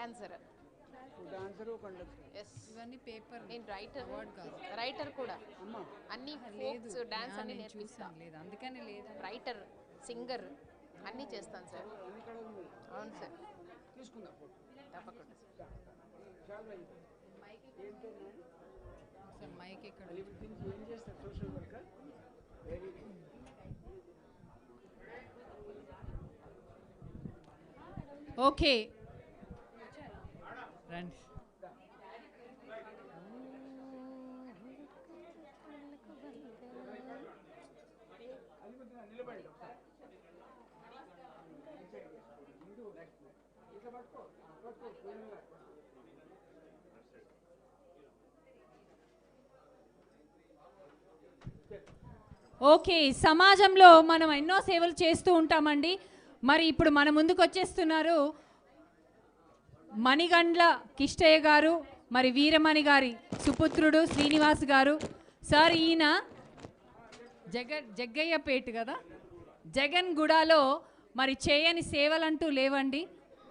Dancer. ఇవన్నీ paper. నేను writer కూడా. అన్ని ఫోక్స్ డాన్స్ అన్ని నేర్పిస్తాను. లేదు అందుకని లేదు. రైటర్, సింగర్ అన్నీ చేస్తాను సార్. అవును సార్, తప్పకుండా సార్. మైక్ ఎక్కడ? ఓకే రండి. ఓకే, సమాజంలో మనం ఎన్నో సేవలు చేస్తూ ఉంటామండి. మరి ఇప్పుడు మన ముందుకు వచ్చేస్తున్నారు మణిగండ్ల కిష్టయ్య గారు, మరి వీరమణి గారి సుపుత్రుడు శ్రీనివాస్ గారు. సార్ ఈయన జగ్గయ్యపేట కదా, జగన్ గుడాలో మరి చేయని సేవలంటూ లేవండి.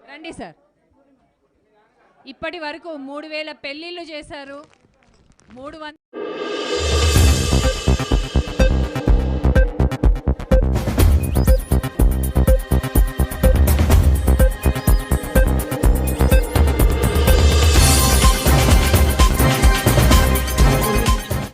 రండి సార్. ఇప్పటి వరకు 3000 పెళ్ళిళ్ళు చేశారు. 300